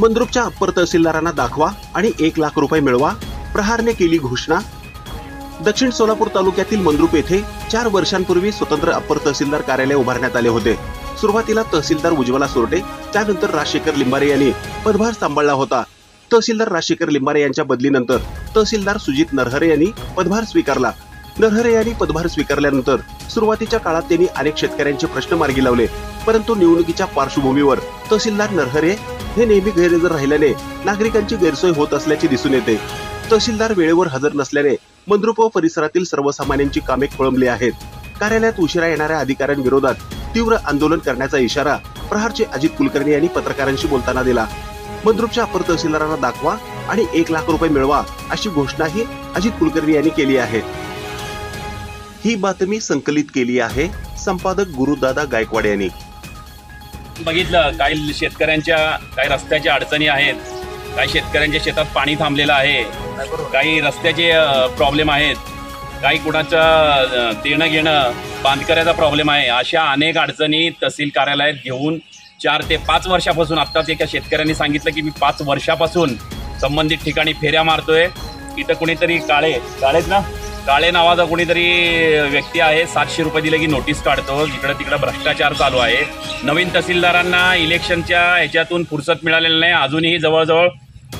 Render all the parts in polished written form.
मंद्रुपच्या upper तहसीलदारांना दाखवा आणि 1 लाख रुपये मिळवा, प्रहारने केली घोषणा। दक्षिण सोलापूर तालुक्यातील मंद्रुप येथे 4 वर्षांपूर्वी स्वतंत्र अप्पर तहसीलदार कार्यालय उभारण्यात आले होते। सुरुवातीला तहसीलदार उज्ज्वला सोरटे, त्यानंतर राजशेखर लिंबारे यांनी पदभार सांभाळला होता। तहसीलदार राजशेखर लिंबारे यांच्या बदलीनंतर तहसीलदार सुजित नरहरे यांनी पदभार स्वीकारला। नरहरे यांनी पदभार स्वीकारल्यानंतर सुरुवातीच्या काळात त्यांनी अनेक शेतकऱ्यांचे प्रश्न मार्गी लावले, परंतु निवडणुकीच्या पार्श्वभूमीवर तहसीलदार नरहरे हे नेहमी गैरहजर राहिल्याने नागरिकांची गैरसोय होत असल्याचे दिसून येते। तहसीलदार वेळेवर हजर नसल्याने मंद्रुप व परिसरातील सर्वसामान्यांची कामे खोळंबली आहेत। कार्यालयात उशिरा येणाऱ्या अधिकाऱ्यांविरोधात तीव्र आंदोलन करण्याचा इशारा प्रहारचे अजित कुलकर्णी यांनी पत्रकारांशी बोलताना दिला। मंद्रुपच्या अप्पर तहसीलदारांना दाखवा आणि 1 लाख रुपये मिळवा अशी घोषणाही अजित कुलकर्णी यांनी केली आहे। ही बातमी संकलित केली आहे संपादक गुरुदादा गायकवाड यांनी। बघितलं काही शेतकऱ्यांच्या काही रस्त्याच्या अडचणी आहेत, काही शेतकऱ्यांच्या शेतात पाणी थांबलेलं आहे, काही रस्त्याचे प्रॉब्लेम आहेत, काही कुणाचं देणं घेणं बांधकऱ्याचा प्रॉब्लेम आहे। अशा अनेक अडचणी तहसील कार्यालयात घेऊन 4 ते 5 वर्षापासून, आत्ताच एका शेतकऱ्यांनी सांगितलं की मी 5 वर्षापासून संबंधित ठिकाणी फेऱ्या मारतोय। इथं कुणीतरी काळे नावाचा कुणीतरी व्यक्ती आहे, 700 रुपये दिले की नोटीस काढतो। इकडं तिकडं भ्रष्टाचार चालू आहे। नवीन तहसीलदारांना इलेक्शनच्या ह्याच्यातून फुरसत मिळालेली नाही। अजूनही जवळजवळ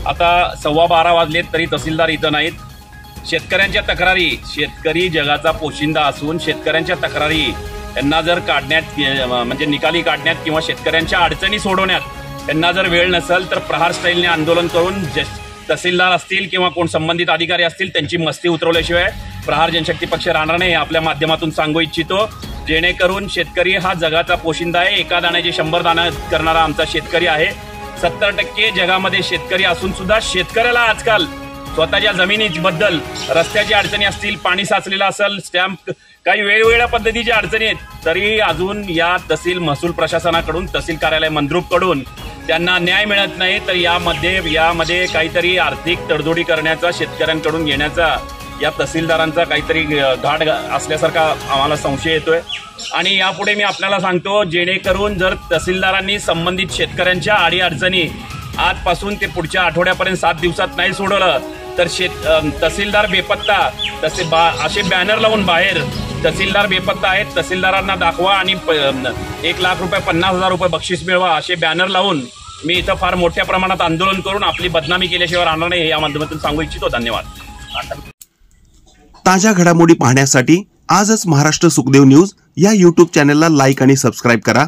आता 12:15 वाजलेत तरी तहसीलदार इथं नाहीत। शेतकऱ्यांच्या तक्रारी, शेतकरी जगाचा पोशिंदा असून शेतकऱ्यांच्या तक्रारी यांना जर काढण्यात म्हणजे निकाली काढण्यात किंवा शेतकऱ्यांच्या अडचणी सोडवण्यात यांना जर वेळ नसेल तर प्रहार स्टाईलने आंदोलन करून तहसीलदार असतील किंवा कोण संबंधित अधिकारी असतील त्यांची मस्ती उतरवल्याशिवाय प्रहार जनशक्ती पक्ष राहणार नाही, हे आपल्या माध्यमातून सांगू इच्छितो। जेणेकरून शेतकरी हा जगाचा पोशिंदा आहे। एका दाण्याचे 100 दाणे करणारा आमचा शेतकरी आहे। 70% जगामध्ये शेतकरी असून सुद्धा शेतकऱ्याला आजकाल स्वतःच्या जमिनीबद्दल रस्त्याची अडचणी असतील, पाणी साचलेलं असेल, स्टॅम्प, काही वेगवेगळ्या पद्धतीच्या अडचणी आहेत, तरी अजून या तहसील महसूल प्रशासनाकडून, तहसील कार्यालय मंद्रुपकडून त्यांना न्याय मिळत नाही। तर यामध्ये काहीतरी आर्थिक तडजोडी करण्याचा, शेतकऱ्यांकडून घेण्याचा या तहसीलदारांचा काहीतरी घाट असल्यासारखा आम्हाला संशय येतोय। आणि यापुढे मी आपल्याला सांगतो, जेणेकरून जर तहसीलदारांनी संबंधित शेतकऱ्यांच्या अडीअडचणी आजपासून ते पुढच्या आठवड्यापर्यंत 7 दिवसात नाही सोडवलं तर तहसीलदार बेपत्ता, असे बॅनर लावून बाहेर तहसीलदार बेपत्ता आहेत, तहसीलदारांना दाखवा आणि 1 लाख रुपये 50,000 रुपये बक्षीस मिळवा असे बॅनर लावून मी इथं फार मोठ्या प्रमाणात आंदोलन करून आपली बदनामी केल्याशिवाय राहणार नाही, हे या माध्यमातून सांगू इच्छितो। धन्यवाद। ताज्या घडामोडी पाहण्यासाठी आजच महाराष्ट्र सुखदेव न्यूज या यूट्यूब चॅनलला लाईक आणि सबस्क्राईब करा।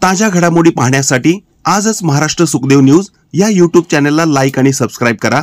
ताज्या घडामोडी पाहण्यासाठी आजच महाराष्ट्र सुखदेव न्यूज या यूट्यूब चॅनलला लाईक आणि सबस्क्राईब करा।